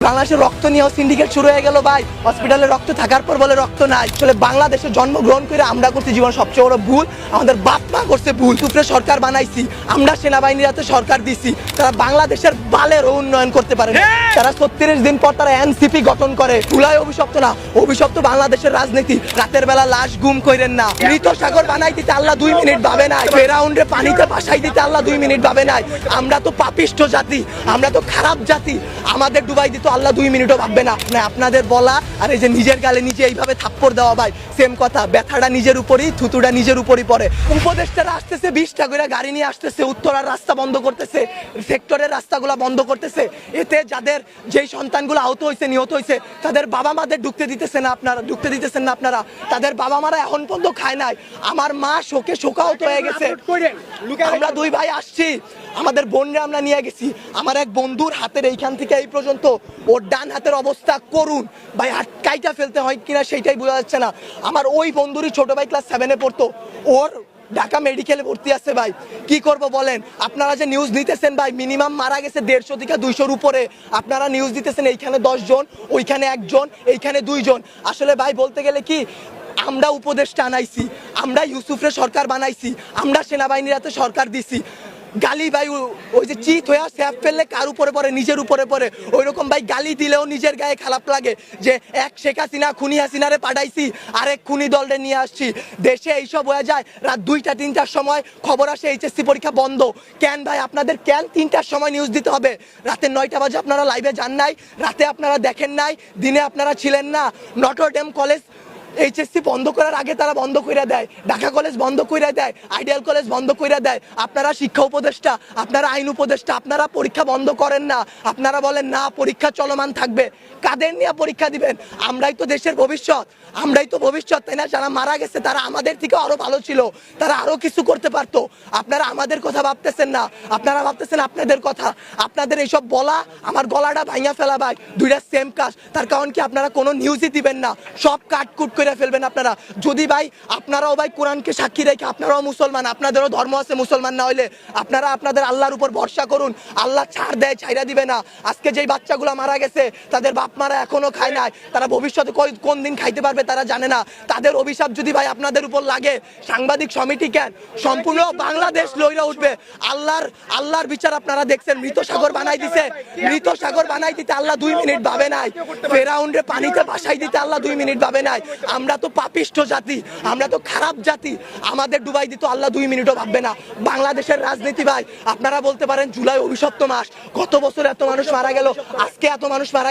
বাংলাদেশের রক্ত নিয়েও সিন্ডিকেট শুরু হয়ে গেল ভাই। হসপিটালে রক্ত থাকার পর বলে রক্ত নাই। আসলে বাংলাদেশে জন্মগ্রহণ করে আমরা করছি জীবন সবচেয়ে বড় ভুল। আমাদের বাপ মা করছে ভুল। টুকরে সরকার বানাইছি, আমরা সেনাবাহিনীর হাতে সরকার দিছি, তারা বাংলাদেশের বালের উন্নয়ন করতে পারে না। তারা 36 দিন পর তারা এনসিপি গঠন করে। তুলায় অভিশপ্ত না, অভিশপ্ত বাংলাদেশের রাজনীতি। রাতের বেলা লাশ গুম কইরেন না। মৃত সাগর বানাই দিতে আল্লাহ 2 মিনিট ভাবে নাই। ফেরাউন্ডে পানিতে ভাসাই দিতে আল্লাহ 2 মিনিট ভাবে নাই। আমরা তো পাপিষ্ঠ জাতি, আমরা তো খারাপ জাতি। আমাদের ডুবাই দিতে আল্লাহ 2 মিনিটও ভাববে না। আপনাদের বলা আর এই যে নিজের গালে নিজে এইভাবে থাপ্পড় দেওয়া ভাই সেম কথা। ব্যথাটা নিজের উপরই, থুতুটা নিজের উপরই পড়ে। উপদেষ্টারা আসতেছে 20টা করে গাড়ি নিয়ে আসতেছে, উত্তরার রাস্তা বন্ধ করতেছে, সেক্টরের রাস্তাগুলো বন্ধ করতেছে। এতে যাদের যেই সন্তানগুলো আহত হয়েছে, নিহত হয়েছে, তাদের বাবা মাদের ঢুকতে দিতেছেন না আপনারা। তাদের বাবা মারা এখন পর্যন্ত খায় নাই। আমার মা শোকে শোকাহত হয়ে গেছে। আমরা 2 ভাই আসছি, আমাদের বোনরা আমরা নিয়ে গেছি। আমার এক বন্ধুর হাতের এইখান থেকে এই পর্যন্ত ওর ডান হাতের অবস্থা করুন ভাই, হাত কাইটা ফেলতে হয় কিনা সেইটাই বোঝা যাচ্ছে না। আমার ওই বন্ধুরই ছোট ভাই ক্লাস 7-এ পড়তো, ওর ঢাকা মেডিকেলে ভর্তি আছে ভাই। কি করব বলেন? আপনারা যে নিউজ নিতেছেন ভাই, মিনিমাম মারা গেছে 150 থেকে 200-র উপরে। আপনারা নিউজ দিতেছেন এইখানে 10 জন, ওইখানে 1 জন, এইখানে 2 জন। আসলে ভাই বলতে গেলে কি, আমরা উপদেষ্টা আনাইছি, আমরা ইউসুফরে সরকার বানাইছি, আমরা সেনাবাহিনীর হাতে সরকার দিছি। গালি ভাই ওই যে চিত হয়ে স্যাপ ফেললে কার উপরে পড়ে? নিজের উপরে পড়ে। ওই রকম ভাই গালি দিলেও নিজের গায়ে খারাপ লাগে যে এক শেখ হাসিনা খুনি হাসিনারে পাঠাইছি, আরেক খুনি দলরে নিয়ে আসছি। দেশে এইসব হয়ে যায় রাত 2টা-3টার সময় খবর আসে এইচএসসি পরীক্ষা বন্ধ। কেন ভাই আপনাদের কেন 3টার সময় নিউজ দিতে হবে? রাতে 9টা বাজে আপনারা লাইভে যান নাই, রাতে আপনারা দেখেন নাই, দিনে আপনারা ছিলেন না। নটরডেম কলেজ এইচএসসি বন্ধ করার আগে তারা বন্ধ করে দেয়, ঢাকা কলেজ বন্ধ করে দেয়, আইডিয়াল কলেজ বন্ধ করে দেয়। আপনারা শিক্ষা উপদেষ্টা, আপনারা আইন উপদেষ্টা, আপনারা পরীক্ষা বন্ধ করেন না। আপনারা বলেন না পরীক্ষা চলমান থাকবে। কাদের নিয়ে পরীক্ষা দিবেন? আমরাই তো দেশের ভবিষ্যৎ, আমরাই তো ভবিষ্যৎ, তাই না? যারা মারা গেছে তারা আমাদের থেকে আরো ভালো ছিল, তারা আরো কিছু করতে পারতো। আপনারা আমাদের কথা ভাবতেছেন না, আপনারা ভাবতেছেন আপনাদের কথা। আপনাদের এইসব বলা আমার গলাটা ভাঙা ফেলা ভাই, 2টা সেম কাজ। তার কারণ কি, আপনারা কোনো নিউজই দিবেন না, সব কাটকুট করে ফেলবেন আপনারা। যদি ভাই আপনারাও ভাই কোরআনকে সাক্ষী রেখে, আপনারাও মুসলমান, আপনাদেরও ধর্ম আছে, মুসলমান না হইলে আপনারা আপনাদের আল্লাহর উপর ভরসা করুন। আল্লাহ ছাড় দেয়, ছাইরা দিবে না। আজকে যেই বাচ্চাগুলো মারা গেছে তাদের বাপ মারা এখনো খায় নাই, তারা ভবিষ্যতে কোন দিন খাইতে পারবে তারা জানে না। তাদের অভিশাপ যদি ভাই আপনাদের উপর লাগে, সাংবাদিক সমিতি কেন, সম্পূর্ণ বাংলাদেশ লইরা উঠবে। আল্লাহর বিচার আপনারা দেখছেন। মৃত সাগর বানাই দিতে আল্লাহ 2 মিনিট ভাবে নাই। ফেরাউন্ডে পানিতে ভাসাই দিতে আল্লাহ 2 মিনিট ভাবে নাই। আমরা তো পাপিষ্ঠ জাতি, আমরা তো খারাপ জাতি। আমাদের ডুবাই দিত আল্লাহ 2 মিনিটও ভাববে না। বাংলাদেশের রাজনীতি ভাই, আপনারা বলতে পারেন জুলাই অভিশপ্ত মাস, গত বছর এত মানুষ মারা গেল, আজকে এত মানুষ মারা